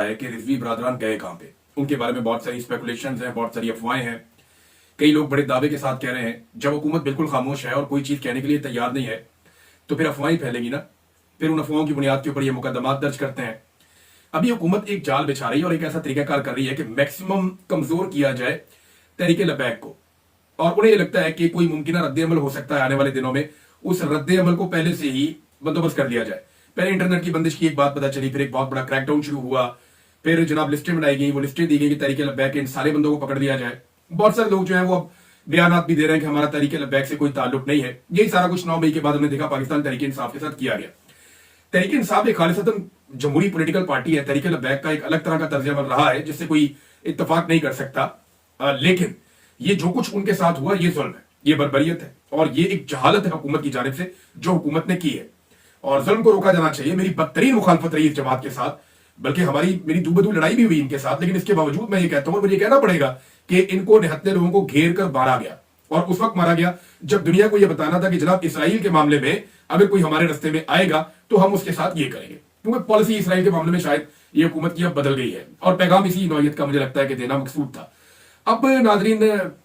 है कि रिजवी बरादरान गए कहां पे। उनके बारे में बहुत सारी स्पेकुलेशंस हैं, बहुत सारी अफवाहें हैं। कई लोग बड़े दावे के साथ कह रहे हैं जब हुकूमत बिल्कुल खामोश है और कोई चीज कहने के लिए तैयार नहीं है तो फिर अफवाहें फैलेंगी ना। फिर उन अफवाहों की बुनियाद के ऊपर ये मुकदमात दर्ज करते हैं। अभी हुकूमत एक जाल बिछा रही है और एक ऐसा तरीकाकार कर रही है कि मैक्सिमम कमजोर किया जाए तहरीके लबैक को, और उन्हें यह लगता है कि कोई मुमकिन रद्द-ए-अमल हो सकता है आने वाले दिनों में, उस रद्द-ए-अमल को पहले से ही बंदोबस्त कर लिया जाए। पहले इंटरनेट की बंदिश की एक बात पता चली, फिर एक बहुत बड़ा क्रैकडाउन शुरू हुआ, फिर जनाब लिस्टें बनाई गई, वो लिस्टें दी गई कि तहरीके लबैक के इन सारे बंदों को पकड़ लिया जाए। बहुत सारे लोग जो है वो अब बयानात भी दे रहे हैं कि हमारा तहरीके लबैक से कोई ताल्लुक नहीं है। यही सारा कुछ 9 मई के बाद हमने देखा पाकिस्तान तहरीके इंसाफ के साथ किया गया। तहरीके इंसाफ एक खालिसतन जमहूरी पॉलिटिकल पार्टी है। तहरीके लबैक का एक अलग तरह का तर्ज अमल रहा है जिससे कोई इत्तेफाक नहीं कर सकता। लेकिन ये जो कुछ उनके साथ हुआ ये जुल्म है, ये बर्बरियत है और ये एक जहालत है हुकूमत की जानिब से जो हुकूमत ने की है, और जुल्म को रोका जाना चाहिए। मेरी बदतरीन मुखालफत रही इस जमात के साथ, बल्कि मेरी दूबदू लड़ाई भी हुई इनके साथ, लेकिन इसके बावजूद मैं ये कहता हूं और मुझे कहना पड़ेगा कि इनको निहत्ते लोगों को घेर कर मारा गया, और उस वक्त मारा गया जब दुनिया को यह बताना था कि जनाब इसराइल के मामले में अगर कोई हमारे रास्ते में आएगा तो हम उसके साथ ये करेंगे, क्योंकि पॉलिसी इसराइल के मामले में शायद ये हुकूमत की अब बदल गई है और पैगाम इसी नौयत का मुझे लगता है कि देना मकसूद था। अब नाजरीन,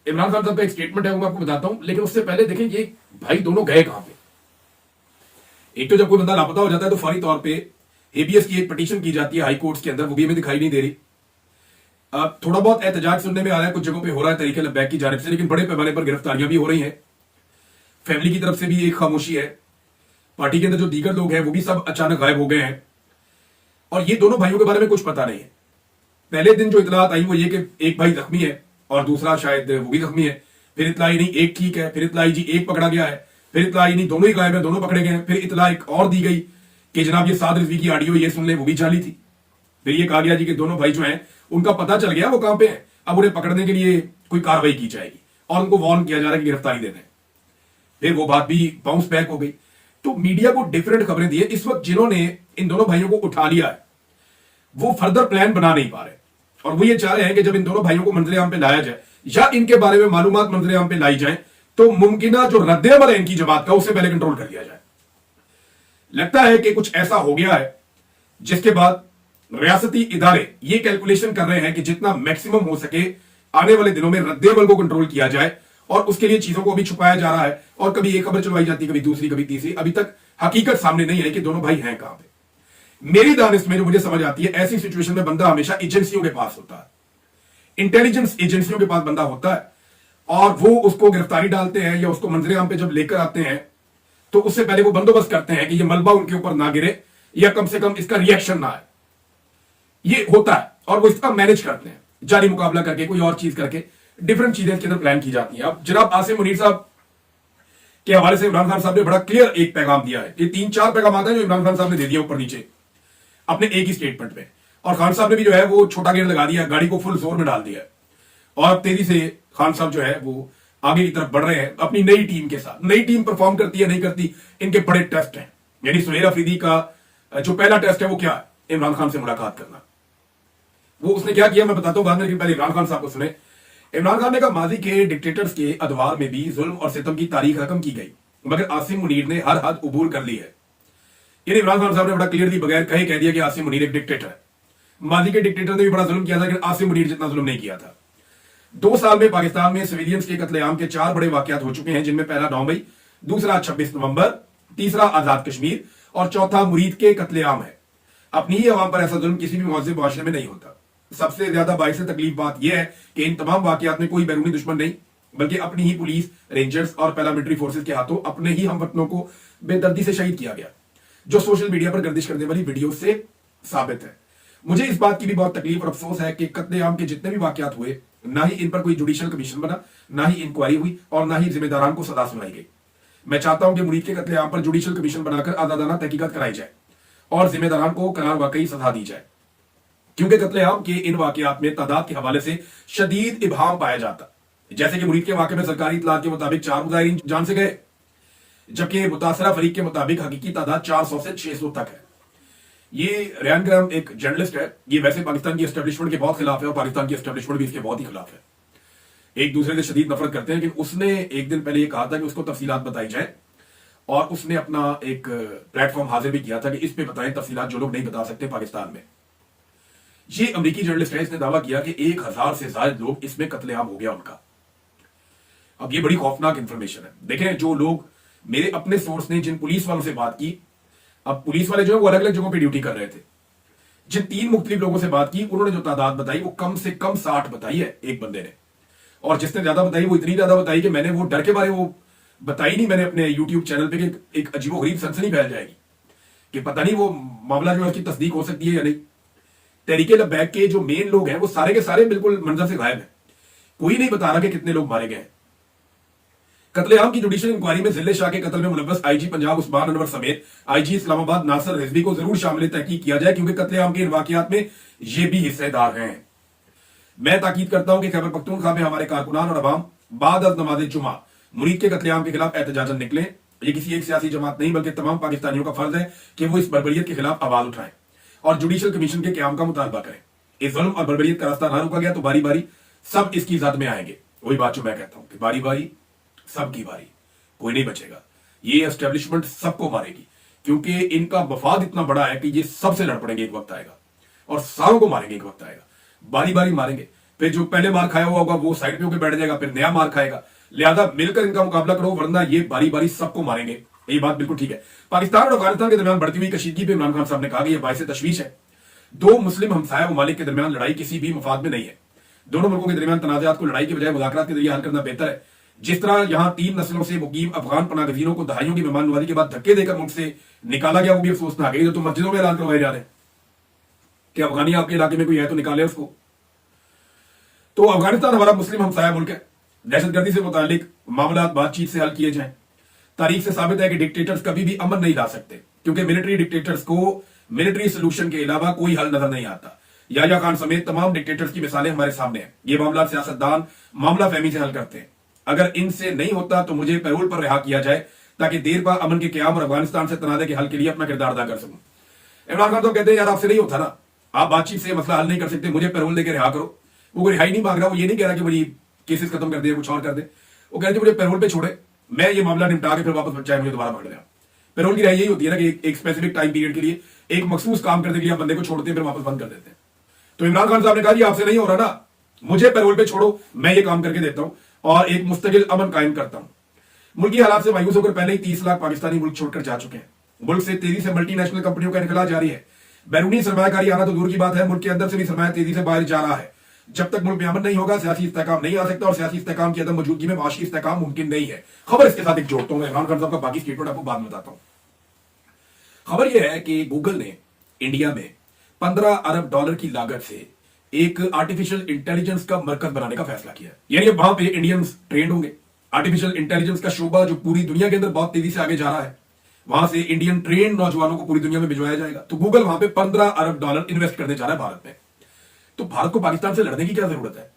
इमरान खान साहब का एक स्टेटमेंट है वो मैं आपको बताता हूं, लेकिन उससे पहले देखें ये भाई दोनों गए कहां पे। एक तो जब कोई बंदा लापता हो जाता है तो फौरी तौर पे हेबियस की एक पिटीशन की जाती है हाई कोर्ट्स के अंदर, वो भी हमें दिखाई नहीं दे रही। थोड़ा बहुत एहतजाज सुनने में आ रहा है, कुछ जगहों पे हो रहा है तहरीके लबैक की जानिब से, लेकिन बड़े पैमाने पर गिरफ्तारियां भी हो रही हैं। फैमिली की तरफ से भी एक खामोशी है। पार्टी के अंदर जो दीगर लोग हैं वो भी सब अचानक गायब हो गए हैं, और ये दोनों भाइयों के बारे में कुछ पता नहीं है। पहले दिन जो इतलात आई वो ये कि एक भाई जख्मी है और दूसरा शायद वो भी जख्मी है, फिर इतला आई नहीं एक ठीक है, फिर इतला आई जी एक पकड़ा गया है, फिर इतला आई नहीं दोनों ही गायब है, दोनों पकड़े गए हैं, फिर इतला एक और दी गई कि जनाब ये साद रिजवी की ऑडियो ये सुन ले, वो भी जाली थी। फिर ये कहा गया जी कि दोनों भाई जो हैं उनका पता चल गया वो कहां पे हैं, अब उन्हें पकड़ने के लिए कोई कार्रवाई की जाएगी और उनको वार्न किया जा रहा है कि गिरफ्तारी दे दें। फिर वो बात भी बाउंस बैक हो गई। तो मीडिया को डिफरेंट खबरें दी है। इस वक्त जिन्होंने इन दोनों भाइयों को उठा लिया है वो फर्दर प्लान बना नहीं पा रहे, और वो ये चाह रहे हैं कि जब इन दोनों भाइयों को मंजरे आम पे लाया जाए या इनके बारे में मालूमात मंजरे आम पे लाई जाए तो मुमकिन जो रद्द-ए-अमल है इनकी जमात का उससे पहले कंट्रोल कर लिया जाए। लगता है कि कुछ ऐसा हो गया है जिसके बाद रियासती इदारे ये कैलकुलेशन कर रहे हैं कि जितना मैक्सिमम हो सके आने वाले दिनों में रद्द-ए-अमल को कंट्रोल किया जाए, और उसके लिए चीजों को भी छुपाया जा रहा है, और कभी एक खबर चलवाई जाती है, कभी दूसरी, कभी तीसरी। अभी तक हकीकत सामने नहीं आई कि दोनों भाई हैं कहां पे। मेरी दानिश में जो मुझे समझ आती है, ऐसी सिचुएशन में बंदा हमेशा एजेंसियों के पास होता है, इंटेलिजेंस एजेंसियों के पास बंदा होता है, और वो उसको गिरफ्तारी डालते हैं या उसको मंजरे आम पे जब लेकर आते हैं तो उससे पहले वो बंदोबस्त करते हैं कि ये मलबा उनके ऊपर ना गिरे या कम से कम इसका रिएक्शन ना आए। ये होता है और वो इसका मैनेज करते हैं, जारी मुकाबला करके, कोई और चीज करके, डिफरेंट चीजें इसके अंदर प्लान की जाती हैं। अब जनाब आसिम मुनीर साहब के हवाले से इमरान खान साहब ने बड़ा क्लियर एक पैगाम दिया है। ये 3-4 पैगाम आता है जो इमरान खान साहब ने दे दिया ऊपर नीचे अपने एक ही स्टेटमेंट में, और खान साहब ने भी जो है वो छोटा गेयर लगा दिया, गाड़ी को फुल जोर में डाल दिया, और अब तेजी से खान साहब जो है वो आगे की तरफ बढ़ रहे हैं अपनी नई टीम के साथ। नई टीम परफॉर्म करती है नहीं करती, इनके बड़े टेस्ट हैं। यानी सुहेल अफरीदी का जो पहला टेस्ट है वो क्या है, इमरान खान से मुलाकात करना। वो उसने क्या किया मैं बताता हूं बाद में, लेकिन पहले इमरान खान साहब को सुने। इमरान खान ने कहा माजी के डिक्टेटर्स के अदवार में भी जुल्म और सितम की तारीख रकम की गई, मगर आसिम मुनीर ने हर हद उबूर कर ली है। यानी इमरान खान साहब ने बड़ा क्लियरली बगैर कहे कह दिया कि आसिम मुनीर एक डिक्टेटर है। माजी के डिक्टेटर ने भी बड़ा जुल्म किया था, लेकिन आसिम मुनीर जितना जुल्म नहीं किया था। 2 साल में पाकिस्तान में सिविलियंस के कत्लेआम के 4 बड़े वाकयात हो चुके हैं, जिनमें पहला 9 मई, दूसरा 26 नवंबर, तीसरा आजाद कश्मीर और चौथा मुरीद के कत्लेआम है। अपनी ही अवाम पर ऐसा जुल्म किसी भी मुअज़्ज़िब मुआशरे में नहीं होता। सबसे ज्यादा बाइस तकलीफ बात यह है कि इन तमाम वाकयात में कोई बैरूनी दुश्मन नहीं, बल्कि अपनी ही पुलिस, रेंजर्स और पैरामिलिट्री फोर्सेस के हाथों अपने ही हमवतनों को बेदर्दी से शहीद किया गया, जो सोशल मीडिया पर गर्दिश करने वाली वीडियो से साबित है। मुझे इस बात की भी बहुत तकलीफ और अफसोस है कि कत्लेआम के जितने भी वाकयात हुए, ना ही इन पर कोई जुडिशियल कमीशन बना, ना ही इंक्वायरी हुई, और ना ही जिम्मेदारान को सजा सुनाई गई। मैं चाहता हूं कि मुरीद के कत्लेआम पर जुडिशियल कमीशन बनाकर आजादाना तहकीकात कराई जाए और जिम्मेदारान को करार वाकई सजा दी जाए, क्योंकि कत्लेआम के इन वाकयात में तादाद के हवाले से शदीद इबहाम पाया जाता। जैसे कि मुरीद के वाकये में सरकारी इतलात के मुताबिक 4 मुजाहिरीन जान से गए, जबकि मुतासरा फरीक के मुताबिक हकीकी तादाद 400 से 600 तक है। ये रेयान ग्राम एक जर्नलिस्ट है, ये वैसे पाकिस्तान की एस्टेब्लिशमेंट के बहुत खिलाफ है और पाकिस्तान की एस्टेब्लिशमेंट भी इसके बहुत ही खिलाफ है, एक दूसरे से शदीद नफरत करते हैं। लेकिन उसने एक दिन पहले ये कहा था कि उसको तफसीलात बताई जाए, और उसने अपना एक प्लेटफॉर्म हाजिर भी किया था कि इस पे बताएं तफसीलात जो लोग नहीं बता सकते पाकिस्तान में। ये अमेरिकी जर्नलिस्ट है, इसने दावा किया कि 1000 से ज्यादा लोग इसमें कत्लेआम हो गया उनका। अब ये बड़ी खौफनाक इंफॉर्मेशन है। देखें, जो लोग मेरे अपने सोर्स ने जिन पुलिस वालों से बात की, अब पुलिस वाले जो है वो अलग अलग जगहों पे ड्यूटी कर रहे थे, जिन 3 मुख्तलिफ लोगों से बात की उन्होंने जो तादाद बताई वो कम से कम 60 बताई है एक बंदे ने, और जिसने ज्यादा बताई वो इतनी ज्यादा बताई कि मैंने वो डर के बारे वो बताई नहीं मैंने अपने यूट्यूब चैनल पे कि एक अजीबोगरीब सनसनी फैल जाएगी कि पता नहीं वो मामला जो है उसकी तस्दीक हो सकती है या नहीं। तहरीके लब्बैक के जो मेन लोग हैं वो सारे के सारे बिल्कुल मंजर से गायब है, कोई नहीं बता रहा कि कितने लोग मारे गए हैं। कत्लेआम की जुडिशियल इंक्वायरी में जिले शाह के कत्ल में मुलव्वस आईजी पंजाब उस्मान अनवर समेत आईजी इस्लामाबाद नासिर रिजवी को जरूर शामिल तहकीक किया जाए, क्योंकि कत्लेआम के इन वाकयात में ये भी हिस्सेदार हैं। मैं ताकीद करता हूं कि खैबर पख्तूनख्वा में हमारे कारकुनान और अवाम बाद अज नमाज जुमा मुरीद के कत्लेआम के खिलाफ एहतजाजन निकले। ये किसी एक सियासी जमात नहीं बल्कि तमाम पाकिस्तानियों का फर्ज है कि वो इस बर्बरियत के खिलाफ आवाज उठाएं और जुडिशियल कमीशन के क्याम का मुतालबा करें। इस जुल्म और बर्बरियत का रास्ता ना रोका गया तो बारी बारी सब इसकी जद में आएंगे। वही बात जो मैं कहता हूं कि बारी बारी सबकी बारी, कोई नहीं बचेगा। ये एस्टेब्लिशमेंट सबको मारेगी, क्योंकि इनका मफाद इतना बड़ा है कि ये सबसे लड़ पड़ेंगे एक वक्त आएगा, और सारों को मारेंगे एक वक्त आएगा, बारी बारी मारेंगे। फिर जो पहले मार खाया हुआ होगा वो साइड पे होकर बैठ जाएगा, फिर नया मार खाएगा। लिहाजा मिलकर इनका मुकाबला करो, वरना ये बारी बारी सबको मारेंगे। ये बात बिल्कुल ठीक है। पाकिस्तान और अफगानिस्तान के दरमियान बढ़ती हुई कशीदगी पे इमरान खान साहब ने कहा कि यह बाइस तशवीश है। 2 मुस्लिम हमसाया ममालिक के दरमियान लड़ाई किसी भी मफाद में नहीं है। दोनों मुल्कों के दरमियान तनाज़ात को लड़ाई के बजाय मुज़ाकरात के जरिए हल करना बेहतर है। जिस तरह यहां 3 नस्लों से मुकीम अफगान पनागजीरों को दहाइयों की मेहमान नवाजी के बाद धक्के देकर मुल्क से निकाला गया, वो भी अफसोसनाक है। जो तो मस्जिदों में ऐलान करवाए जा रहे हैं कि अफगानी आपके इलाके में कोई है तो निकाले उसको। तो अफगानिस्तान हमारा मुस्लिम हमसाया मुल्क है। दहशतगर्दी से मुतालिक मामला बातचीत से हल किए जाएं। तारीख से साबित है कि डिक्टेटर्स कभी भी अमन नहीं ला सकते, क्योंकि मिलिट्री डिक्टेटर्स को मिलिट्री सोल्यूशन के अलावा कोई हल नजर नहीं आता। याह्या खान समेत तमाम डिक्टेटर्स की मिसालें हमारे सामने हैं। ये मामला सियासतदान मामला फहमी से हल करते हैं। अगर इनसे नहीं होता तो मुझे पैरोल पर रिहा किया जाए, ताकि देर पा अमन के क्याम और अफगानिस्तान से तनाज़े के हल के लिए अपना किरदार अदा कर सकूं। इमरान खान तो कहते हैं यार आपसे नहीं होता ना, आप बातचीत से मसला हल नहीं कर सकते, मुझे पैरोल देकर रिहा करो। वो कोई रिहाई नहीं मांग रहा, वो ये नहीं कह रहा कि मुझे केसेस खत्म कर दे, कुछ और कर दे। वो कह रहे मुझे पैरोल पे छोड़े, मैं ये मामला निपटा के फिर वापस चाहे मुझे दोबारा पकड़ लिया। पैरोल की रिहाई यही होती है ना कि एक स्पेसिफिक टाइम पीरियड के लिए एक मखसूस काम करने के लिए बंदे को छोड़ते हैं फिर वापस बंद कर देते हैं। तो इमरान खान साहब ने कहा जी आपसे नहीं हो रहा ना, मुझे पैरोल पे छोड़ो, मैं ये काम करके देता हूं और एक मुस्तकिल अमन कायम करता हूं। मुल्की हालात से मायूस होकर पहले ही 30 लाख पाकिस्तानी मुल्क छोड़कर जा चुके हैं। मुल्क से तेजी से मल्टीनेशनल कंपनियों का इनखला जारी है। बैरूनी सरमायाकारी आना तो दूर की बात है, मुल्क के अंदर से भी सरमाया तेजी से बाहर जा रहा है। जब तक मुल्क में अमन नहीं होगा सियासी इस्तेहकाम नहीं आ सकता, और सियासी इस्तेहकाम की अदम मौजूदगी में माशी इस्तेहकाम मुमकिन नहीं है। खबर इसके साथ एक जोड़ता हूं, इमरान खान साहब का बाकी स्टेटमेंट आपको बाद में बताता हूं। खबर यह है कि गूगल ने इंडिया में $15 अरब की लागत से एक आर्टिफिशियल इंटेलिजेंस का मरकज बनाने का फैसला किया है। यानी वहां पे इंडियंस ट्रेंड होंगे। आर्टिफिशियल इंटेलिजेंस का शोबा जो पूरी दुनिया के अंदर बहुत तेजी से आगे जा रहा है, वहां से इंडियन ट्रेंड नौजवानों को पूरी दुनिया में भिजवाया जाएगा। तो गूगल वहां पे $15 अरब इन्वेस्ट करने जा रहा है भारत में। तो भारत को पाकिस्तान से लड़ने की क्या जरूरत है?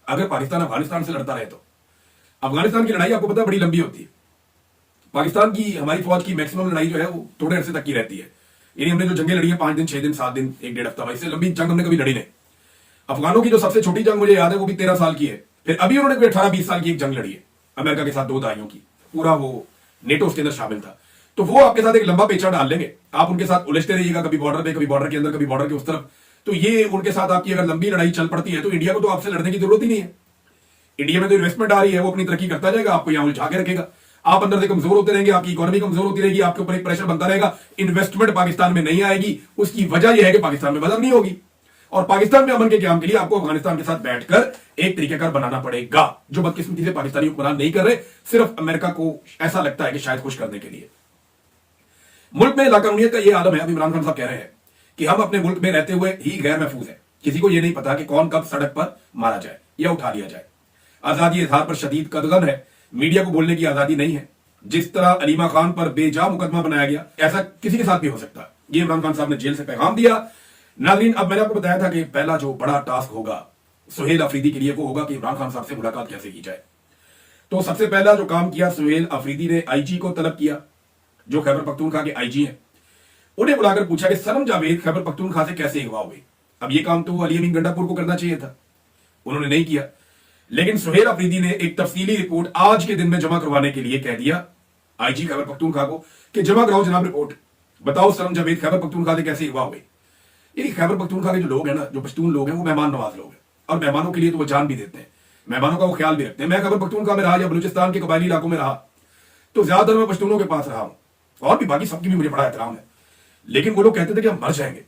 अगर पाकिस्तान अफगानिस्तान से लड़ता रहे तो अफगानिस्तान की लड़ाई आपको पता है बड़ी लंबी होती है। पाकिस्तान की हमारी फौज की मैक्सिमम लड़ाई जो है वो थोड़े अरसे तक की रहती है। यानी हमने जो जंगें लड़ी है 5 दिन 6 दिन 7 दिन 1-1.5 हफ्ता, इससे लंबी जंग हमने कभी लड़ी नहीं। अफगानों की जो सबसे छोटी जंग मुझे याद है वो भी 13 साल की है। फिर अभी उन्होंने कोई 18-20 साल की एक जंग लड़ी है अमेरिका के साथ 2 दहाइयों की, पूरा वो नेटो उसके अंदर शामिल था। तो वो आपके साथ एक लंबा पेचा डाल लेंगे, आप उनके साथ उलझते रहिएगा, कभी बॉर्डर पे, कभी बॉर्डर के अंदर, कभी बॉर्डर के उस तरफ। तो ये उनके साथ आपकी अगर लंबी लड़ाई चल पड़ती है तो इंडिया को तो आपसे लड़ने की जरूरत ही नहीं है। इंडिया में तो इन्वेस्टमेंट आ रही है, वो अपनी तरक्की करता जाएगा, आपको यहां उलझा के रखेगा। आप अंदर से कमजोर होते रहेंगे, आपकी इकोनॉमी कमजोर होती रहेगी, आपके ऊपर एक प्रेशर बनता रहेगा। इन्वेस्टमेंट पाकिस्तान में नहीं आएगी। उसकी वजह यह है कि पाकिस्तान में बदल नहीं होगी, और पाकिस्तान में अमन के क्याम के लिए आपको अफगानिस्तान के साथ बैठकर एक तरीकेकार बनाना पड़ेगा, जो बदकिस्मती से पाकिस्तानी हुक्मरान नहीं कर रहे, सिर्फ अमेरिका को ऐसा लगता है कि शायद खुश करने के लिए। मुल्क में लाकानूनियत का यह आलम है। अब इमरान खान साहब कह रहे हैं कि हम अपने मुल्क में रहते हुए ही गैर महफूज है, किसी को यह नहीं पता कि कौन कब सड़क पर मारा जाए या उठा लिया जाए। आजादी इजहार पर शदीद कदगन है, मीडिया को बोलने की आजादी नहीं है। जिस तरह अलीमा खान पर बेजा मुकदमा बनाया गया, ऐसा किसी के साथ भी हो सकता है। ये इमरान खान साहब ने जेल से पैगाम दिया। नाज़रीन, अब मैंने आपको बताया था कि पहला जो बड़ा टास्क होगा सुहेल अफरीदी के लिए वो होगा कि इमरान खान साहब से मुलाकात कैसे की जाए। तो सबसे पहला जो काम किया, सुहेल अफरीदी ने आईजी को तलब किया, जो खैबर पख्तूनख्वा के आईजी हैं। उन्हें बुलाकर पूछा कि सनम जावेद खैबर पख्तूनख्वा से कैसे अगवा हुई। अब यह काम तो अली अमीन गंडापुर को करना चाहिए था, उन्होंने नहीं किया। लेकिन सुहेल अफरीदी ने एक तफसीली रिपोर्ट आज के दिन में जमा करवाने के लिए कह दिया आईजी खैबर पख्तूनख्वा को कि जमा कराओ जनाब रिपोर्ट, बताओ सनम जावेद खैबर पख्तूनख्वा से कैसे अगवा हुई। ये खैबर पख्तूनख्वा के जो लोग हैं ना, जो पश्तून लोग हैं, वो मेहमान नवाज लोग हैं और मेहमानों के लिए तो वो जान भी देते हैं, मेहमानों का वो ख्याल भी रखते हैं। मैं खैबर पख्तूनख्वा में रहा या बलूचिस्तान के कबायली इलाकों में रहा तो ज्यादातर मैं पश्तूनों के पास रहा हूं, और भी बाकी सबकी भी मुझे बड़ा एहतराम है। लेकिन वो लोग कहते थे कि हम मर जाएंगे,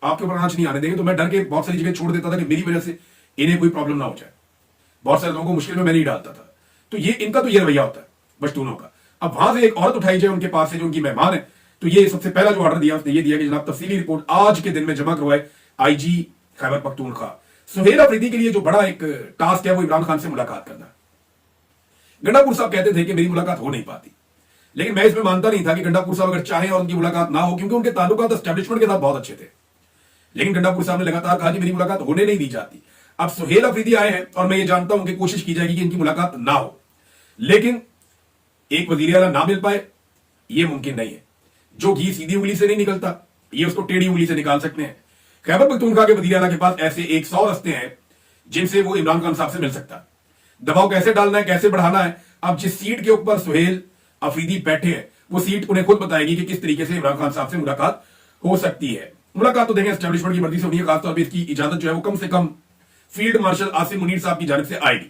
आपके ऊपर आंच नहीं आने देंगे, तो मैं डर के बहुत सारी जगह छोड़ देता था कि मेरी वजह से इन्हें कोई प्रॉब्लम ना हो जाए। बहुत सारे लोगों को मुश्किल में मैं नहीं डालता था। तो ये इनका तो ये रवैया होता है पश्तूनों का। अब वहां से एक औरत उठाई जाए उनके पास से जो उनकी मेहमान है, तो ये सबसे पहला जो ऑर्डर दिया उसने ये दिया कि जनाब तफसीली रिपोर्ट आज के दिन में जमा करवाए आईजी खैबर पख्तूनख्वा। सुहेल अफरीदी के लिए जो बड़ा एक टास्क है वो इमरान खान से मुलाकात करना। गंडापुर साहब कहते थे कि मेरी मुलाकात हो नहीं पाती, लेकिन मैं इसमें मानता नहीं था कि गंडापुर साहब अगर चाहें और उनकी मुलाकात ना हो, क्योंकि उनके ताल्लुकात एस्टेब्लिशमेंट के साथ बहुत अच्छे थे। लेकिन गंडापुर साहब ने लगातार कहा कि मेरी मुलाकात होने नहीं दी जाती। अब सुहेल अफरीदी आए हैं और मैं ये जानता हूं कि कोशिश की जाएगी कि इनकी मुलाकात ना हो, लेकिन एक वजीर आला ना मिल पाए ये मुमकिन नहीं है। जो घी सीधी उंगली से नहीं निकलता, ये उसको टेढ़ी उंगली से निकाल सकते हैं। खैबर पख्तूनख्वा के वजीर आला के पास ऐसे 100 रास्ते हैं जिनसे वो इमरान खान साहब से मिल सकता है। दबाव कैसे डालना है, कैसे बढ़ाना है, अब जिस सीट के ऊपर सुहेल अफरीदी बैठे हैं वो सीट उन्हें खुद बताएगी कि किस तरीके से इमरान खान साहब से मुलाकात हो सकती है। मुलाकात तो देंगे एस्टेब्लिशमेंट की मर्जी से होनी है, खासतौर पर इसकी इजाजत जो है वो कम से कम फील्ड मार्शल आसिम मुनीर साहब की जानिब से आएगी।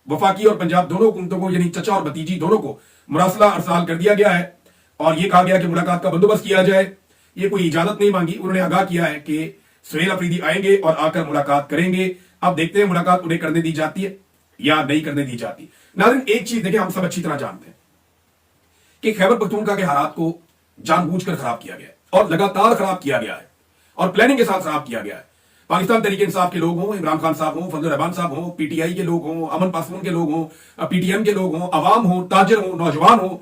वफाकी और पंजाब दोनों हुकूमतों को, यानी चचा और भतीजी दोनों को मुरासला अरसाल कर दिया गया है और यह कहा गया कि मुलाकात का बंदोबस्त किया जाए। ये कोई इजाजत नहीं मांगी, उन्होंने आगाह किया है कि सुहेल अफरीदी आएंगे और आकर मुलाकात करेंगे। अब देखते हैं मुलाकात उन्हें करने दी जाती है या नहीं करने दी जाती। नाज़रीन, एक चीज देखें, हम सब अच्छी तरह जानते हैं कि खैबर पख्तूनख्वा के हालात को जानबूझकर खराब किया गया है और लगातार खराब किया गया है और प्लानिंग के साथ खराब किया गया है। पाकिस्तान तहरीक इंसाफ के लोग हों, इमरान खान साहब हों, फजल रहमान साहब हों, पीटीआई के लोग हों, अमन पासवान के लोग हों, पीटीएम के लोग हों, अवाम हों, ताजर हों, नौजवान हों,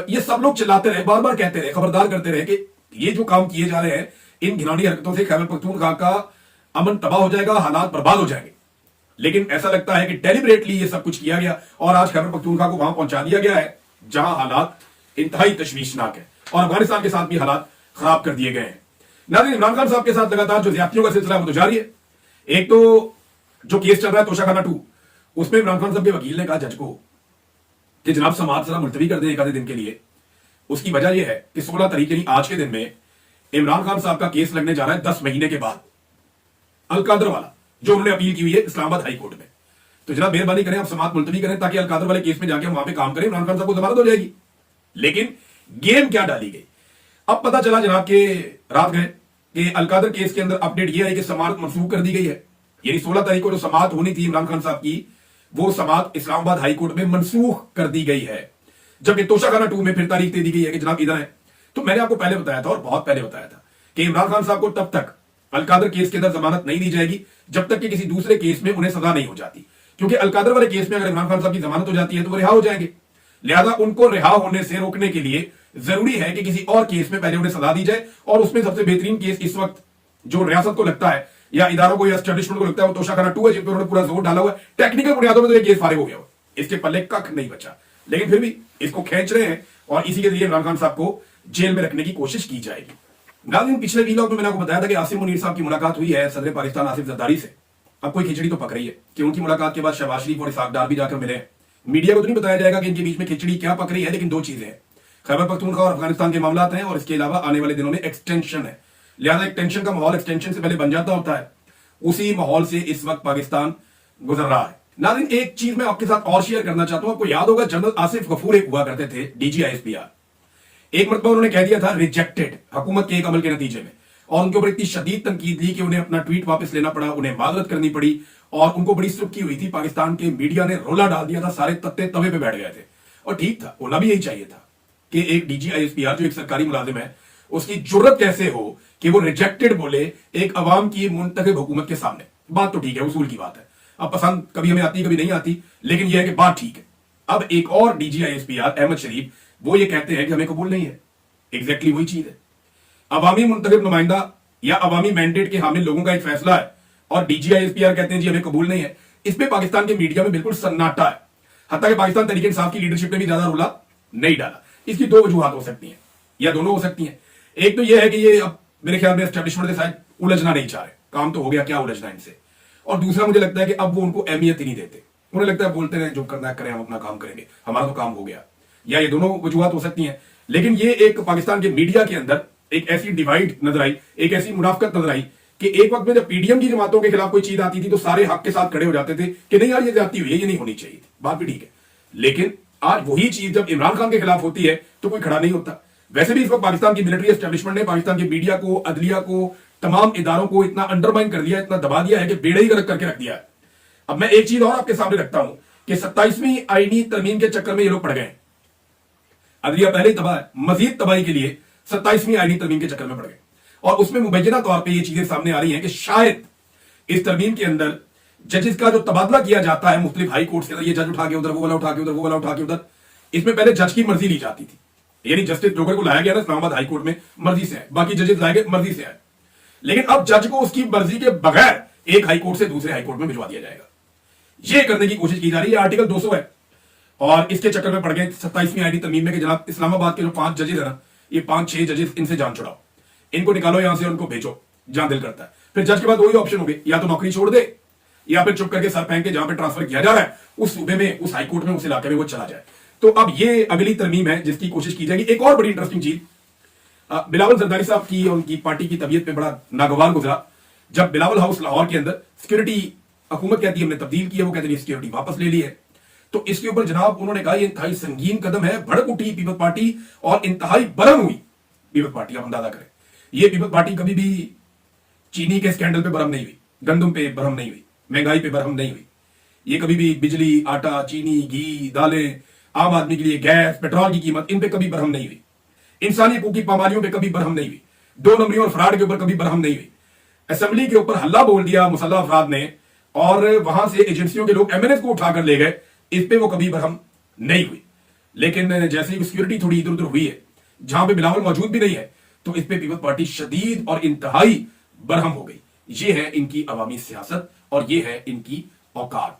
ये सब लोग चिल्लाते रहे, बार बार कहते रहे, खबरदार करते रहे कि ये जो काम किए जा रहे हैं इन घिनौनी हरकतों से खैबर पख्तूनख्वा का अमन तबाह हो जाएगा, हालात बर्बाद हो जाएंगे। लेकिन ऐसा लगता है कि डेलिबरेटली ये सब कुछ किया गया और आज खैबर पख्तूनख्वा को वहां पहुंचा दिया गया है जहां हालात इंतहाई तशवीशनाक है और अफगानिस्तान के साथ भी हालात खराब कर दिए गए हैं। नाज़रीन, इमरान खान साहब के साथ लगातार जो ज्यादतियों का सिलसिला वो तो जारी है। एक तो जो केस चल रहा है तोशाखाना 2, उसमें इमरान खान साहब के वकील ने कहा जज को कि जनाब समाअत जरा मुलतवी कर दें एक आधे दिन के लिए। उसकी वजह यह है कि 16 तारीख यानी आज के दिन में इमरान खान साहब का केस लगने जा रहा है 10 महीने के बाद, अलकादर वाला जो उन्होंने अपील की हुई है इस्लामाबाद हाई कोर्ट में। तो जनाब मेहरबानी करें, आप समाअत मुलतवी करें ताकि अलकादर वाले केस में जाके हम वहां पे काम करें, इमरान खान साहब को जमानत हो जाएगी। लेकिन गेम क्या डाली गई, अब पता चला जनाब के रात गए कि अलकादर केस के अंदर अपडेट यह है कि समाअत मनसूख कर दी गई है। यानी 16 तारीख को जो समाअत होनी थी इमरान खान साहब की, वो समाअत इस्लामाबाद हाई कोर्ट में मनसूख कर दी गई है। जबकि तोशाखाना 2 में फिर तारीख दे दी गई है कि जनाब इधर है। तो मैंने आपको पहले बताया था और बहुत पहले बताया था कि इमरान खान साहब को तब तक अलकादर केस के अंदर जमानत नहीं दी जाएगी जब तक कि किसी दूसरे केस में उन्हें सजा नहीं हो जाती, क्योंकि अलकादर वाले केस में अगर इमरान खान साहब की जमानत हो जाती है तो वो रिहा हो जाएंगे। लिहाजा उनको रिहा होने से रोकने के लिए जरूरी है कि किसी और केस में पहले उन्हें सजा दी जाए। और उसमें सबसे बेहतरीन केस इस वक्त जो रियासत को लगता है या इदारों को या एस्टेब्लिशमेंट को लगता है वो तोशाखाना 2 है, जिन पर उन्होंने पूरा जोर डाला हुआ है। टेक्निकल बुनियादों में तो ये केस फारिग हो गया, इसके पल्ले कख नहीं बचा, लेकिन फिर भी इसको खींच रहे हैं और इसी के लिए इमरान खान साहब को जेल में रखने की कोशिश की जाएगी। नाज़रीन, पिछले वीलॉग में मैंने आपको बताया था कि आसिम मुनीर साहब की मुलाकात हुई है सदर पाकिस्तान आसिफ जरदारी से। अब कोई खिचड़ी तो पक रही है कि उनकी मुलाकात के बाद शहबाज शरीफ और इसाक डार भी जाकर मिले हैं। मीडिया को तो नहीं बताया जाएगा कि इनके बीच में खिचड़ी क्या पक रही है, लेकिन दो चीजें हैं, खैबर पख्तूनख्वा और अफगानिस्तान के मामला हैं और इसके अलावा आने वाले दिनों में एक्सटेंशन है। लिहाजा एक टेंशन का माहौल एक्सटेंशन से पहले बन जाता होता है, उसी माहौल से इस वक्त पाकिस्तान गुजर रहा है। नाज़रीन, एक चीज मैं आपके साथ और शेयर करना चाहता हूं। आपको याद होगा जनरल आसिफ गफूर एक हुआ करते थे डीजी ISPR। एक मरतबा उन्होंने कह दिया था रिजेक्टेड हुकूमत के एक अमल के नतीजे में, और उनके ऊपर इतनी शदीद तनकीद दी कि उन्हें अपना ट्वीट वापस लेना पड़ा, उन्हें माजरत करनी पड़ी और उनको बड़ी सुर्खी हुई थी। पाकिस्तान के मीडिया ने रोला डाल दिया था, सारे तत्ते तवे पे बैठ गए थे। और ठीक था, होना भी यही चाहिए था कि एक डीजी ISPR जो एक सरकारी मुलाजिम है उसकी जुर्रत कैसे हो कि वो रिजेक्टेड बोले एक अवाम की मुंतखब हुकूमत के सामने। बात तो ठीक है, उसूल की बात है, अब पसंद कभी हमें आती कभी नहीं आती, लेकिन यह है कि बात ठीक है। अब एक और डीजी ISPR अहमद शरीफ वो ये कहते हैं कि हमें कबूल नहीं है। एग्जैक्टली वही चीज है, अवामी मुंतखब नुमाइंदा या अवामी मैंडेट के हामिल लोगों का एक फैसला है और डीजी ISPR कहते हैं जी हमें कबूल नहीं है। इस पे पाकिस्तान के मीडिया में बिल्कुल सन्नाटा है, हत्ता कि पाकिस्तान तहरीक इंसाफ की लीडरशिप ने भी ज्यादा रोला नहीं डाला। इसकी दो वजूहत हो सकती हैं या दोनों हो सकती हैं। एक तो यह है कि ये अब मेरे ख्याल में एस्टेब्लिशमेंट के साथ उलझना नहीं चाह रहे, काम तो हो गया, क्या उलझना इनसे। और दूसरा मुझे लगता है कि अब वो उनको अहमियत ही नहीं देते, उन्हें लगता है बोलते रहे जो करना है करें, हम अपना काम करेंगे, हमारा तो काम हो गया। या ये दोनों वजूहत हो सकती हैं, लेकिन ये एक पाकिस्तान के मीडिया के अंदर एक ऐसी डिवाइड नजर आई, एक ऐसी मुनाफकत नजर आई कि एक वक्त में जब पीडीएम की जमातों के खिलाफ कोई चीज आती थी तो सारे हक के साथ खड़े हो जाते थे कि नहीं यार ये ज्यादती हुई है, ये नहीं होनी चाहिए, बात भी ठीक है। लेकिन आज वही चीज जब इमरान खान के खिलाफ होती है तो कोई खड़ा नहीं होता। वैसे भी इस वक्त पाकिस्तान की मिलिट्री एस्टेब्लिशमेंट ने पाकिस्तान की मीडिया को, अदलिया को, तमाम इदारों को इतना अंडरमाइन कर दिया, इतना दबा दिया है कि बेड़ा ही गर्क करके रख दिया है। अब मैं एक चीज और आपके सामने रखता हूं कि 27वीं आईनी तरमीम के चक्कर में ये लोग पड़ गए। अदलिया पहले ही तबाह है, मजीद तबाही के लिए 27वीं आईनी तरमीम के चक्कर में पड़ गए। और उसमें मुबैना तौर पर यह चीजें सामने आ रही हैं कि शायद इस तरमीम के अंदर जजेस का जो तबादला किया जाता है मुख्तलिफ हाई कोर्ट के अंदर, ये जज उठा के उधर, वो वाला उठा के उधर, वो वाला उठा के उधर, इसमें पहले जज की मर्जी ली जाती थी। यानी जस्टिस जोकर को लाया गया ना इस्लामाबाद हाई कोर्ट में, मर्जी से है, बाकी जजेस लाए गए मर्जी से है। लेकिन अब जज को उसकी मर्जी के बगैर एक हाई कोर्ट से दूसरे हाई कोर्ट में भिजवा दिया जाएगा। यह करने की कोशिश की जा रही है। आर्टिकल 200 है और इसके चक्कर में पड़ गए 27वीं आईनी तरमीम में कि जनाब इस्लामाबाद के जो 5 जजेस है ना, ये 5-6 जजेस, इनसे जान छुड़ाओ, इनको निकालो यहां से, उनको भेजो जहां दिल करता है। फिर जज के बाद वही ऑप्शन हो गए, या तो नौकरी छोड़ दे या फिर चुप करके सर फेंक के जहां पे ट्रांसफर किया जा रहा है उस सूबे में, उस हाई कोर्ट में, उस इलाके में वो चला जाए। तो अब ये अगली तरमीम है जिसकी कोशिश की जाएगी। एक और बड़ी इंटरेस्टिंग चीज, बिलावल जरदारी साहब की और उनकी पार्टी की तबीयत पे बड़ा नागवार गुजरा जब बिलावल हाउस लाहौर के अंदर सिक्योरिटी हुकूमत कहती है हमने तब्दील की है, वो कहते हैं सिक्योरिटी वापस ले ली है। तो इसके ऊपर जनाब उन्होंने कहा यह इंतहाई संगीन कदम है, भड़क उठी पीपल्स पार्टी और इंतहाई बरम हुई पीपल्स पार्टी। आप अंदाजा करें, ये पीपल्स पार्टी कभी भी चीनी के स्कैंडल पे बरम नहीं हुई, गंदम पे बरम नहीं हुई, महंगाई पे बरहम नहीं हुई। ये कभी भी बिजली, आटा, चीनी, घी, दालें, आम आदमी के लिए गैस, पेट्रोल की कीमत, इन पे कभी बरहम नहीं हुई। इंसानी हकूक की पामालियों पे कभी बरहम नहीं हुई। 2 नंबरियों और फ्रॉड के ऊपर कभी बरहम नहीं हुई। असेंबली के ऊपर हल्ला बोल दिया मुसल्लह अफराद ने और वहां से एजेंसियों के लोग एमएनएस को उठाकर ले गए, इस पे वो कभी बरहम नहीं हुई। लेकिन जैसे ही सिक्योरिटी थोड़ी इधर उधर हुई है, जहां पे बिलावल मौजूद भी नहीं है, तो इस पे पीपल्स पार्टी शदीद और इंतहाई बरहम हो गई। ये है इनकी अवामी सियासत और ये है इनकी औकात।